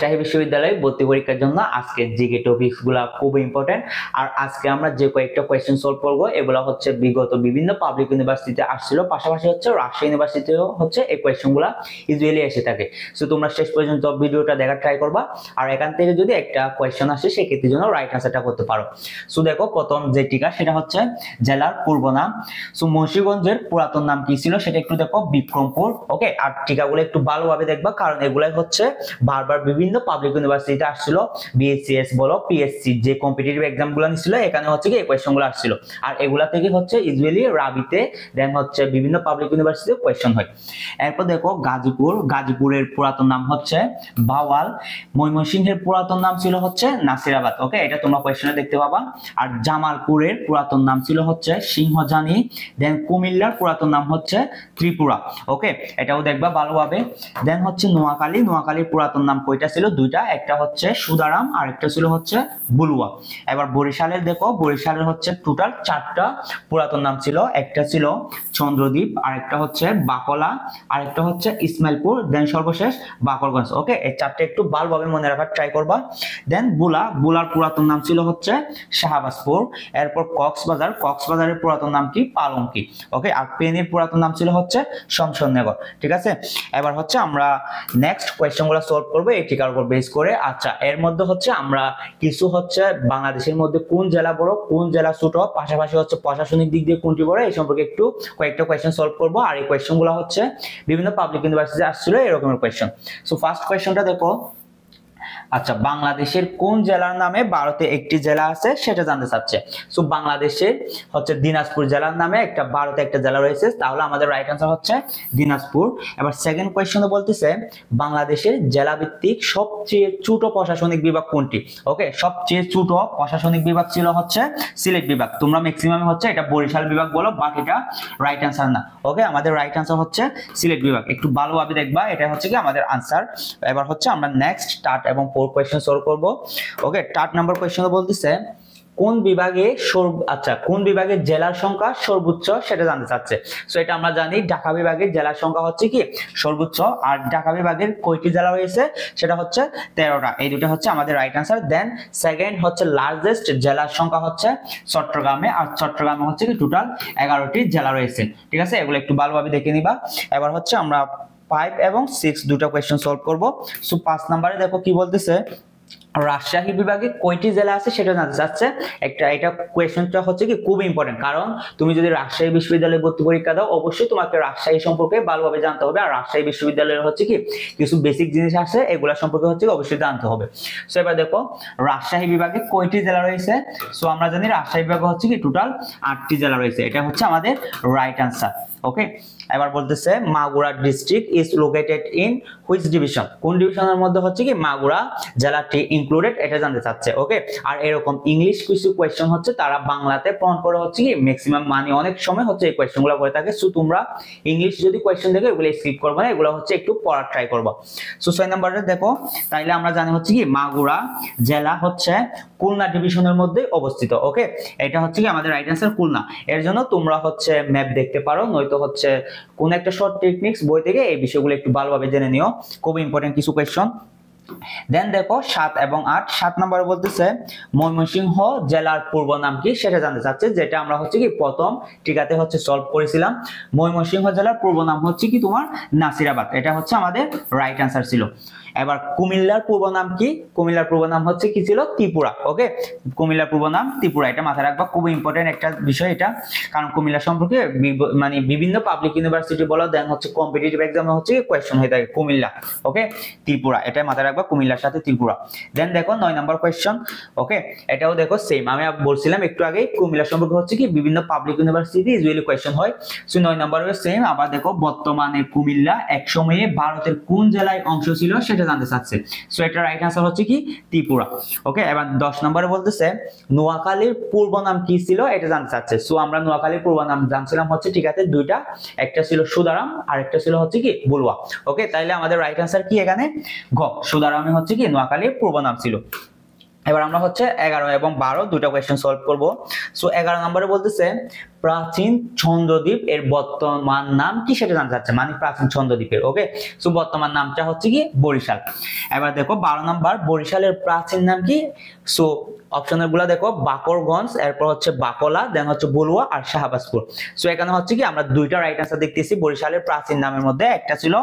রাজশাহী বিশ্ববিদ্যালয়ে ভর্তি পরীক্ষার জন্য আজকে জিকে টপিকসগুলো খুব ইম্পর্টেন্ট। আর আজকে আমরা যে কয়েকটা কোয়েশ্চেন সলভ করব এগুলো হচ্ছে বিগত বিভিন্ন পাবলিক ইউনিভার্সিটিতে আসছিল, পাশাপাশি হচ্ছে রাজশাহী ইউনিভার্সিটিতেও হচ্ছে এই কোয়েশ্চেনগুলো ইউজুয়ালি এসে থাকে। সো তোমরা শেষ পর্যন্ত ভিডিওটা দেখার ট্রাই করবা, আর এখান থেকে যদি একটা কোয়েশ্চেন আসে সেক্ষেত্রে জন্য রাইট আনসারটা করতে পারো। সো দেখো প্রথম যে টিকা সেটা হচ্ছে জেলার পূর্ব নাম। সো মুন্সিগঞ্জের পুরাতন নাম কি ছিল সেটা একটু দেখো বিক্রমপুর। ওকে, আর টিকাগুলো একটু ভালোভাবে দেখবা, কারণ এগুলাই হচ্ছে বারবার বিভিন্ন পাবলিক ইউনিভার্সিটিতে আসছিল। বিএসসিএস বলো, পিএসসি যে কম্পিটিটিভ এক্সাম গুলো নিছিল এখানে হচ্ছে কি এই কোয়েশ্চন গুলো আসছিল, আর এগুলা থেকে হচ্ছে ইউজুয়ালি রাবিতে দেন হচ্ছে বিভিন্ন পাবলিক ইউনিভার্সিটিতে কোয়েশ্চন হয়। এরপর দেখো গাজীপুর, গাজীপুরের পুরাতন নাম হচ্ছে বাওয়াল। ময়মনসিংহের পুরাতন নাম ছিল হচ্ছে নাসিরাবাদ। ওকে, এটা তোমরা কোয়েশ্চনে দেখতে পাবা। আর জামালপুরের পুরাতন নাম ছিল হচ্ছে সিংহজানি। দেন কুমিল্লার পুরাতন নাম হচ্ছে ত্রিপুরা। ওকে, এটাও দেখবা ভালোভাবে। দেন হচ্ছে নোয়াখালী, নোয়াখালীর পুরাতন নাম কয়টা ছিল? দুইটা, একটা হচ্ছে সুদারাম আর একটা ছিল হচ্ছে বুলুয়া। এবার বরিশালের দেখো, বরিশালের হচ্ছে টোটাল 4টা পুরাতন নাম ছিল। একটা ছিল চন্দ্রদ্বীপ, আর একটা হচ্ছে বাকলা, আর একটা হচ্ছে ইসমাইলপুর, দেন সর্বশেষ বাকরগঞ্জ। ওকে, এই 4টা একটু ভালোভাবে মনে রাখার ট্রাই করবা। দেন বুলা, বুলার পুরাতন নাম ছিল হচ্ছে শাহবাজপুর। এরপর কক্সবাজার, কক্সবাজারের পুরাতন নাম কি? পালঙ্কি। ওকে, আর ফেনীর পুরাতন নাম ছিল হচ্ছে শমশাননগর। ঠিক আছে, এবার হচ্ছে আমরা নেক্সট কোয়েশ্চনগুলো সলভ করব এই টিকার উপর বেস করে। আচ্ছা, এর মধ্যে হচ্ছে আমরা কিছু হচ্ছে বাংলাদেশের মধ্যে কোন জেলা বড় কোন জেলা ছোট, পাশাপাশি হচ্ছে প্রশাসনিক দিক দিয়ে কোনটি বড়, এই সম্পর্কে একটু কয়েকটা কোয়েশ্চন সলভ করব। আর এই কোয়েশ্চনগুলো হচ্ছে বিভিন্ন পাবলিক ইউনিভার্সিটিতে আসছিল এরকমের কোয়েশ্চন। সো ফার্স্ট কোয়েশ্চনটা দেখো। আচ্ছা, বাংলাদেশের কোন জেলার নামে ভারতে একটি জেলা আছে সেটা জানতে চাচ্ছে। সো বাংলাদেশের হচ্ছে দিনাজপুর জেলার নামে একটা ভারতে একটা জেলা রয়েছে, তাহলে আমাদের রাইট আনসার হচ্ছে দিনাজপুর। এবার সেকেন্ড কোয়েশ্চনে বলতেছে বাংলাদেশের জেলা ভিত্তিক সবচেয়ে ছোট প্রশাসনিক বিভাগ কোনটি? ওকে, সবচেয়ে ছোট প্রশাসনিক বিভাগ ছিল হচ্ছে সিলেট বিভাগ। তোমরা ম্যাক্সিমাম হচ্ছে এটা বরিশাল বিভাগ বলো, বাট এটা রাইট আনসার না। ওকে, আমাদের রাইট আনসার হচ্ছে সিলেট বিভাগ। একটু ভালোভাবে দেখবা, এটা হচ্ছে কি আমাদের আনসার। এবার হচ্ছে আমরা নেক্সট টার্ট এবং কোয়েশ্চন সলভ করব। ওকে, টার্ট নাম্বার কোয়েশ্চন বলতেছে কোন বিভাগে কোন বিভাগের জেলার সংখ্যা সর্বোচ্চ সেটা জানতে চাচ্ছে। সো এটা আমরা জানি ঢাকা বিভাগের জেলার সংখ্যা হচ্ছে কি সর্বোচ্চ, আর ঢাকা বিভাগের কয়টি জেলা রয়েছে সেটা হচ্ছে 13টা। এই দুটো হচ্ছে আমাদের রাইট আনসার। দেন সেকেন্ড হচ্ছে লার্জেস্ট জেলার সংখ্যা হচ্ছে চট্টগ্রামে, আর চট্টগ্রামে হচ্ছে কি টোটাল 11টি জেলা রয়েছে। ঠিক আছে, এগুলো একটু ভালোভাবে দেখে নিবা। এবার হচ্ছে আমরা 5 এবং 6 দুটো কোয়েশ্চন সলভ করব। সো 5 নম্বরে দেখো কি বলতেছে, রাজশাহী বিভাগে কয়টি জেলা আছে সেটা জানতে চাচ্ছে। এটা কোয়েশ্চনটা হচ্ছে কি খুব ইম্পর্টেন্ট, কারণ তুমি যদি রাজশাহী বিশ্ববিদ্যালয়ে ভর্তি পরীক্ষা দাও অবশ্যই তোমাকে রাজশাহী সম্পর্কে ভালোভাবে জানতে হবে। আর রাজশাহী বিশ্ববিদ্যালয়ের হচ্ছে কি কিছু বেসিক জিনিস আছে, এগুলা সম্পর্কে হচ্ছে অবশ্যই জানতে হবে। সো এবার দেখো রাজশাহী বিভাগে কয়টি জেলা রয়েছে। সো আমরা জানি রাজশাহী বিভাগে হচ্ছে কি টোটাল 8টি জেলা রয়েছে, এটা হচ্ছে আমাদের রাইট আনসার। ওকে, এবার বলতেছে Magura district is located in which division? কোন ডিভিশনের মধ্যে হচ্ছে কি মাগুরা জেলাটি ইনক্লুডেড, এটা জানতে চাচ্ছে। ওকে, আর এরকম ইংলিশ কিছু কোয়েশ্চন হচ্ছে তারা বাংলাতে প্রমাণ করে হচ্ছে কি ম্যাক্সিমাম মানে অনেক সময় হচ্ছে এই কোয়েশ্চনগুলো করে থাকে। সো তোমরা ইংলিশ যদি কোয়েশ্চন দেখো এগুলো স্কিপ করবে না, এগুলো হচ্ছে একটু পড়ার ট্রাই করবা। সো 6 নম্বরে দেখো, তাইলে আমরা জানি হচ্ছে কি মাগুরা জেলা হচ্ছে খুলনা ডিভিশনের মধ্যে অবস্থিত। ওকে, এটা হচ্ছে কি আমাদের রাইট আনসার খুলনা। এর জন্য তোমরা হচ্ছে ম্যাপ দেখতে পারো, নয়তো হচ্ছে কোন একটা শর্ট টেকনিক্স বই থেকে এই বিষয়গুলো একটু ভালোভাবে জেনে নিও, খুব ইম্পর্টেন্ট কিছু কোয়েশ্চন। দেন দেখো 7 এবং 8। 7 নম্বরে বলতেছে ময়মনসিংহ জেলার পূর্ব নাম কি সেটা জানতে চাচ্ছে, যেটা আমরা হচ্ছে কি প্রথম টিকাতে হচ্ছে সলভ করেছিলাম। ময়মনসিংহ জেলার পূর্ব নাম হচ্ছে কি তোমার নাসিরাবাদ, এটা হচ্ছে আমাদের রাইট আনসার ছিল। এবার কুমিল্লার পূর্ব নাম কি? কুমিল্লার পূর্ব নাম হচ্ছে কি ছিল? ত্রিপুরা। ওকে, কুমিল্লার পূর্ব নাম ত্রিপুরা, এটা মাথায় রাখবা, খুব ইম্পর্টেন্ট একটা বিষয় এটা, কারণ কুমিল্লা সম্পর্কে মানে বিভিন্ন পাবলিক ইউনিভার্সিটি বলো দেন হচ্ছে কম্পিটিটিভ এক্সামে হচ্ছে কোয়েশ্চন হয়ে থাকে কুমিল্লা। ওকে, ত্রিপুরা, এটা মাথায় রাখবা, কুমিল্লার সাথে ত্রিপুরা। দেন দেখো 9 নম্বর কোয়েশ্চন। ওকে, এটাও দেখো সেম, আমি বলছিলাম একটু আগে কুমিল্লা সম্পর্কে হচ্ছে কি বিভিন্ন পাবলিক ইউনিভার্সিটি ইউজুয়ালি কোয়েশ্চন হয়। সো 9 নম্বরে সেম। আবার দেখো বর্তমানে কুমিল্লা একসময়ে ভারতের কোন জেলায় অংশ ছিল সেটা জানতে চাচ্ছে। সো এটা রাইট আনসার হচ্ছে কি ত্রিপুরা। ওকে, এবার 10 নম্বরে বলতেছে নোয়াখালীর পূর্ব নাম কি ছিল এটা জানতে চাচ্ছে। সো আমরা নোয়াখালীর পূর্ব নাম জানছিলাম হচ্ছে ঠিক আছে দুইটা, একটা ছিল সুদারাম আর একটা ছিল হচ্ছে কি বুলুয়া। ওকে, তাইলে আমাদের রাইট আনসার কি এখানে ঘ, সুদারামে হচ্ছে কি নোয়াখালীর পূর্ব নাম ছিল। এবার আমরা হচ্ছে 11 এবং 12 দুটো কোয়েশ্চেন সলভ করব। সো 11 নম্বরে বলতেছে প্রাচীন ছন্দদ্বীপ এর বর্তমান নাম কি সেটা জানতে চাচ্ছে, মানে প্রাচীন ছন্দদ্বীপের। ওকে, সো বর্তমান নামটা হচ্ছে কি বরিশাল। এবার দেখো 12 নাম্বার, বরিশালের প্রাচীন নাম কি? সো অপশনের গুলা দেখো, বাকরগঞ্জ, এরপর হচ্ছে বাকলা, দেন হচ্ছে বলুয়া আর শাহবাজপুর। সো এখানে হচ্ছে কি আমরা দুইটা রাইট আনসার দেখতেছি বরিশালের প্রাচীন নামের মধ্যে, একটা ছিল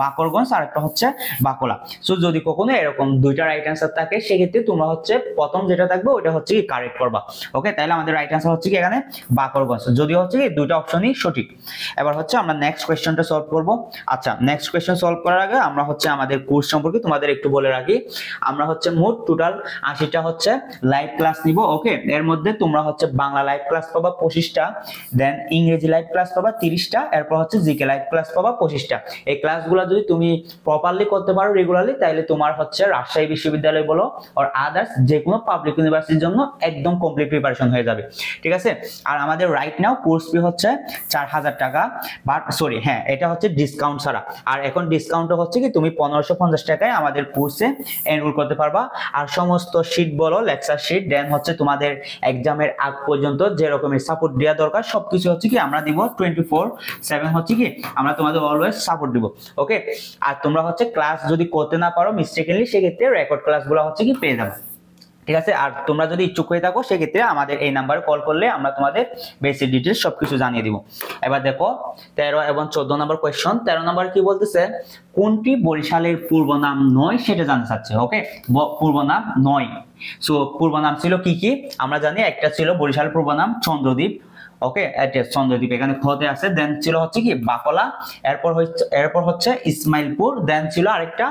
বাকরগঞ্জ আর একটা হচ্ছে বাকলা। সো যদি কখনো এরকম দুইটা রাইট আনসার থাকে সেক্ষেত্রে তোমরা হচ্ছে প্রথম যেটা থাকবে ওটা হচ্ছে কি কারেক্ট করবা। ওকে, তাহলে আমাদের রাইট আনসার হচ্ছে কি এখানে বাকরগঞ্জ, যদিও হচ্ছে কি দুইটা অপশনই সঠিক। এবার হচ্ছে আমরা নেক্সট কোয়েশ্চনটা সলভ করব। আচ্ছা, নেক্সট কোয়েশ্চন সলভ করার আগে আমরা হচ্ছে আমাদের কোর্স সম্পর্কে তোমাদের একটু বলে রাখি। আমরা হচ্ছে মোট টোটাল 80টা হচ্ছে লাইভ ক্লাস নিব। ওকে, এর মধ্যে তোমরা হচ্ছে বাংলা লাইভ ক্লাস পাবা 25টা, দেন ইংরেজি লাইভ ক্লাস পাবা 30টা, এরপর হচ্ছে জিকে লাইভ ক্লাস পাবা 25টা। এই ক্লাসগুলো যদি তুমি প্রপারলি করতে পারো রেগুলারলি, তাহলে তোমার হচ্ছে রাজশাহী বিশ্ববিদ্যালয় বলো আর আদার্স যে কোনো পাবলিক ইউনিভার্সিটির জন্য একদম কমপ্লিট প্রিপারেশন হয়ে যাবে। ঠিক আছে, আর আমাদের রাইট নাও কোর্স ফি হচ্ছে 4000 টাকা, বাট সরি হ্যাঁ এটা হচ্ছে ডিসকাউন্ট ছাড়া। আর এখন ডিসকাউন্ট হচ্ছে কি তুমি 1550 টাকায় আমাদের কোর্সে এনরোল করতে পারবা। আর সমস্ত শীট বলো, লেকচার শীট, দেন হচ্ছে তোমাদের এক্সামের আগ পর্যন্ত যে রকমের সাপোর্ট দেওয়া দরকার সবকিছু হচ্ছে কি আমরা দিব 24/7, হচ্ছে কি আমরা তোমাদের অলওয়েজ সাপোর্ট দিব। ওকে, আর তোমরা হচ্ছে ক্লাস যদি করতে না পারো মিস্টেকলি, সেক্ষেত্রে রেকর্ড ক্লাসগুলো হচ্ছে কি পেয়ে যাবে। ঠিক আছে, আর তোমরা যদি ইচ্ছুক হয়ে থাকো সেক্ষেত্রে আমাদের এই নাম্বারে কল করলে আমরা তোমাদের বেসিক ডিটেইলস সবকিছু জানিয়ে দিব। এবার দেখো 13 এবং 14 নম্বর কোয়েশ্চন। 13 নম্বর কি বলতেছে, কোনটি বরিশালের পূর্ব নাম নয় সেটা জানতে চাচ্ছে। ওকে, পূর্ব নাম নয়। সো পূর্ব নাম ছিল কি কি আমরা জানি, একটা ছিল বরিশালের পূর্ব নাম চন্দ্রদ্বীপ। ওকে, চন্দ্রদ্বীপ এখানে খতে আছে, দেন ছিল হচ্ছে কি বাকলা, এরপর হচ্ছে ইসমাইলপুর, দেন ছিল আরেকটা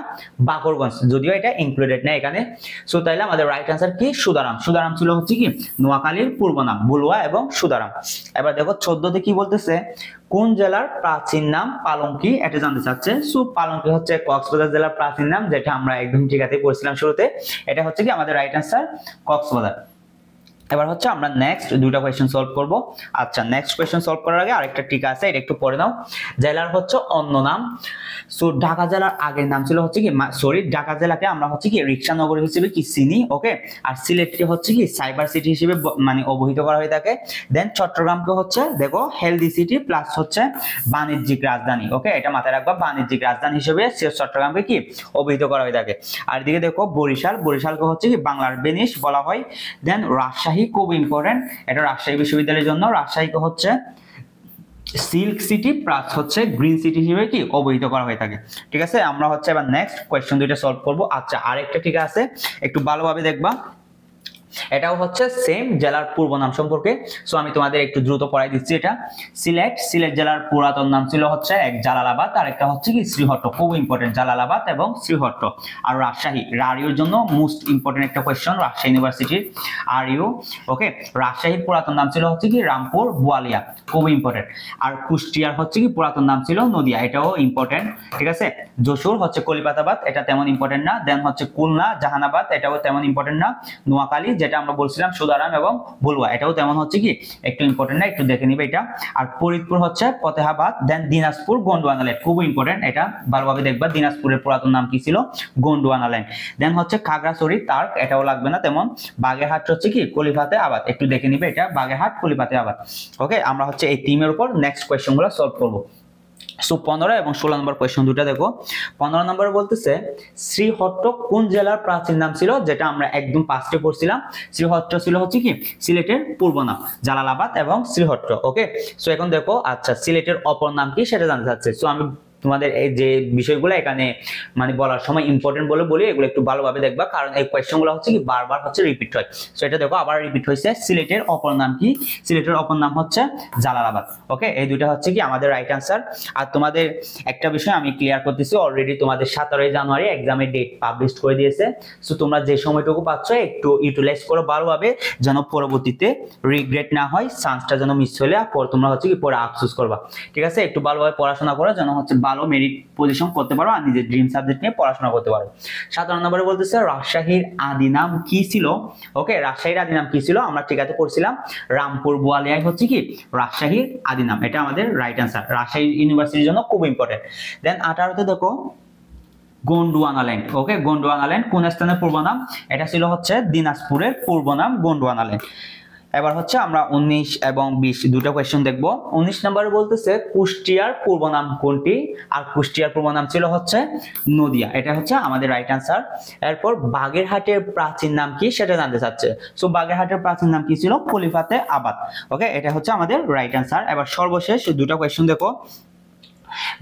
বাকরগঞ্জ, যদিও এটা ইনক্লুডেড না এখানে। সো তাইলে আমাদের রাইট আনসার কি সুদারাম। সুদারাম ছিল হচ্ছে কি নোয়াখালীর পূর্ব নাম, বুলুয়া এবং সুদারাম। এবার দেখো 14তে কি বলতেছে, কোন জেলার প্রাচীন নাম পালঙ্কি, এটা জানতে চাচ্ছে। সো পালঙ্কি হচ্ছে কক্সবাজার জেলার প্রাচীন নাম, যেটা আমরা একদম ঠিক আছে পড়ছিলাম শুরুতে। এটা হচ্ছে কি আমাদের রাইট আনসার কক্সবাজার। এবার হচ্ছে আমরা নেক্সট দুইটা কোয়েশ্চেন সলভ করব। আচ্ছা, নেক্সট কোয়েশ্চেন সলভ করার আগে আরেকটা টিকা আছে, এটা একটু পড়ে নাও। জেলার হচ্ছে অন্য নাম। সো ঢাকা জেলার আগের নাম ছিল হচ্ছে কি সরি, ঢাকা জেলাকে আমরা হচ্ছে কি রিক্সা নগরী হিসেবে কি চিনি। ওকে, আর সিলেটকে হচ্ছে কি সাইবার সিটি হিসেবে মানে অবহিত করা হয়ে থাকে। দেন চট্টগ্রামকে হচ্ছে দেখো হেলদি সিটি প্লাস হচ্ছে বাণিজ্যিক রাজধানী। ওকে, এটা মাথায় রাখবা, বাণিজ্যিক রাজধানী হিসেবে চট্টগ্রামকে কি অবহিত করা হয়ে থাকে। আর এদিকে দেখো বরিশালকে হচ্ছে কি বাংলার ভেনিস বলা হয়। দেন রাজশাহী খুব ইম্পর্টেন্ট, এটা রাজশাহী বিশ্ববিদ্যালয়ের জন্য। রাজশাহীকে হচ্ছে সিল্ক সিটি প্লাস হচ্ছে গ্রিন সিটি হিসেবে কি অবহিত করা হয়ে থাকে। ঠিক আছে, আমরা হচ্ছে এবার নেক্সট কোয়েশ্চন দুইটা সলভ করব। আচ্ছা, আরেকটা ঠিক আছে, একটু ভালোভাবে দেখবা। এটাও হচ্ছে সেম জেলার পূর্ব নাম সম্পর্কে। সো আমি তোমাদের একটু দ্রুত পড়াই দিচ্ছি। এটা সিলেট জেলার পুরাতন নাম ছিল হচ্ছে এক জালালাবাদ, আর একটা হচ্ছে কি শ্রীহট্ট, খুব ইম্পর্টেন্ট জালালাবাদ এবং শ্রীহট্ট। আর রাজশাহী রারিউর জন্য মোস্ট ইম্পর্টেন্ট একটা কোয়েশ্চন, রাজশাহী ইউনিভার্সিটির আরইউ। ওকে, রাজশাহীর পুরাতন নাম ছিল হচ্ছে কি রামপুর বোয়ালিয়া, খুব ইম্পর্টেন্ট। আর কুষ্টিয়ার হচ্ছে কি পুরাতন নাম ছিল নদিয়া, এটাও ইম্পর্টেন্ট। ঠিক আছে, যশোর হচ্ছে কলিপাতাবাদ, এটা তেমন ইম্পর্টেন্ট না। দেন হচ্ছে খুলনা জাহানাবাদ, এটাও তেমন ইম্পর্টেন্ট না। নোয়াখালী যেটা আমরা বলছিলাম সুদারাম এবং বলুয়া, এটাও তেমন হচ্ছে কি একটু ইম্পর্টেন্ট না, একটু দেখে নিবে এটা। আর ফরিদপুর হচ্ছে ফতেহাবাদ, দেন দিনাজপুর গন্ডোয়ানাল্যান্ড, খুব ইম্পর্টেন্ট, এটা ভালোভাবে দেখবা। দিনাজপুরের পুরাতন নাম কি ছিল গন্ডোয়ানাল্যান্ড। দেন হচ্ছে খাগড়াছড়ি তার্ক, এটাও লাগবে না তেমন। বাগেরহাট হচ্ছে কি কলিফাতে আবাদ, একটু দেখে নিবে এটা, বাগেরহাট কলিফাতে আবাদ। ওকে, আমরা হচ্ছে এই টিমের উপর নেক্সট কোয়েশ্চন গুলো সলভ করবো। সো 15 এবং 16 নম্বর কোয়েশ্চন দুটো দেখো। 15 নম্বরে বলতেছে শ্রীহট্ট কোন জেলার প্রাচীন নাম ছিল, যেটা আমরা একদম পাঁচটে পড়ছিলাম। শ্রীহট্ট ছিল হচ্ছে কি সিলেটের পূর্ব নাম, জালালাবাদ এবং শ্রীহট্ট। ওকে, সো এখন দেখো আচ্ছা সিলেটের অপর নাম কি সেটা জানতে চাচ্ছে। সো আমি তোমাদের এই যে বিষয়গুলো এখানে মানে বলার সময় ইম্পর্টেন্ট বলি, এগুলো একটু ভালোভাবে দেখবা, কারণ এই কোয়েশ্চনগুলো হচ্ছে কি বারবার হচ্ছে রিপিট হয়। সো এটা দেখো আবার রিপিট হয়েছে। সিলেটের অপর নাম কি? সিলেটের অপর নাম হচ্ছে জালালাবাদ। ওকে, এই দুইটা হচ্ছে কি আমাদের রাইট আনসার। আর তোমাদের একটা বিষয় আমি ক্লিয়ার করতেছি, অলরেডি তোমাদের 17 জানুয়ারি এক্সামের ডেট পাবলিশ করে দিয়েছে। সো তোমরা যে সময়টুকু পাচ্ছ একটু ইউটিলাইজ করো ভালোভাবে, যেন পরবর্তীতে রিগ্রেট না হয়, চান্সটা যেন মিস হলে পর তোমরা হচ্ছে কি পরে আফসোস করবা। ঠিক আছে, একটু ভালোভাবে পড়াশোনা করো, যেন হচ্ছে ভালো মেরিট পজিশন করতে পারো আর নিজের ড্রিম সাবজেক্ট নিয়ে পড়াশোনা করতে পারো। 17 নম্বরে বলতেছে রাজশাহীর আদি নাম কি ছিল। ওকে, রাজশাহীর আদি নাম কি ছিল আমরা ঠিক আছে পড়ছিলাম, রামপুর বোয়ালিয়া হচ্ছে কি রাজশাহীর আদি নাম, এটা আমাদের রাইট আনসার। রাজশাহী ইউনিভার্সিটির জন্য খুব ইম্পর্টেন্ট। দেন 18তে দেখো গন্ডোয়ানাল্যান্ড। ওকে, গন্ডোয়ানাল্যান্ড কোন স্থানের পূর্ব নাম? এটা ছিল হচ্ছে দিনাজপুরের পূর্ব নাম গন্ডোয়ানাল্যান্ড। এবার হচ্ছে আমরা 19 এবং 20 দুটো কোশ্চেন দেখব। 19 নম্বরে বলতেছে কুষ্টিয়ার পূর্ব নাম কোনটি, আর কুষ্টিয়ার পূর্ব নাম ছিল হচ্ছে নদিয়া, এটা হচ্ছে আমাদের রাইট আনসার। এরপর বাগেরহাটের প্রাচীন নাম কি সেটা জানতে চাচ্ছে। সো বাগেরহাটের প্রাচীন নাম কি ছিল, খলিফাতে আবাদ। ওকে, এটা হচ্ছে আমাদের রাইট আনসার। এবার সর্বশেষ দুটো কোশ্চেন দেখো।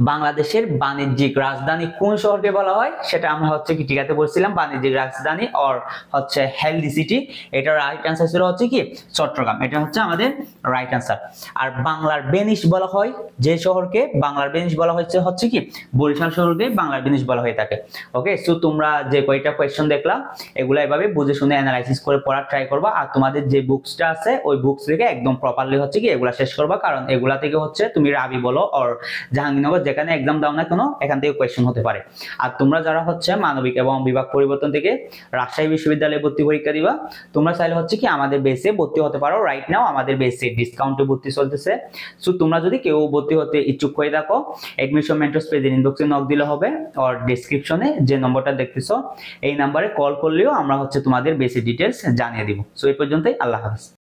বাংলাদেশের বাণিজ্যিক রাজধানী কোন শহরকে বলা হয়, সেটা আমরা হচ্ছে কি টিকাতে বলছিলাম বাণিজ্যিক রাজধানী অর হচ্ছে হেলদি সিটি। এটা রাইট আনসার ছিল হচ্ছে কি চট্টগ্রাম, এটা হচ্ছে আমাদের রাইট আনসার। আর বাংলার ভেনিস বলা হয় যে শহরকে, বাংলার ভেনিস বলা হচ্ছে হচ্ছে কি বরিশাল শহরকে বাংলার ভেনিস বলা হয়ে থাকে। ওকে, সো তোমরা যে কয়টা কোয়েশ্চন দেখলা এগুলো এভাবে বুঝে শুনে অ্যানালাইসিস করে পড়ার ট্রাই করবা, আর তোমাদের যে বুকসটা আছে ওই বুকস থেকে একদম প্রপারলি হচ্ছে কি এগুলা শেষ করবা, কারণ এগুলা থেকে হচ্ছে তুমি রাবি বলো অর জাহাঙ্গীরনগর যেখানে এক্সাম দাও না কেন এখান থেকে কোয়েশ্চেন হতে পারে। আর তোমরা যারা হচ্ছে মানবিক এবং বিভাগ পরিবর্তন থেকে রাজশাহী বিশ্ববিদ্যালয়ে ভর্তি পরীক্ষা দিবা, তোমরা চাইলে হচ্ছে কি আমাদের বেসে ভর্তি হতে পারো। রাইট নাও আমাদের বেসে ডিসকাউন্টে ভর্তি চলতেছে। সো তোমরা যদি কেউ ভর্তি হতে ইচ্ছুক হয়ে থাকো, এডমিশন মেন্টরস পেজের ইনবক্সে নক দিলে হবে, আর ডেসক্রিপশনে যে নম্বরটা দেখতেছো এই নাম্বারে কল করলেও আমরা হচ্ছে তোমাদের বেসিক ডিটেইলস জানিয়ে দিব। সো এই পর্যন্তই, আল্লাহ হাফেজ।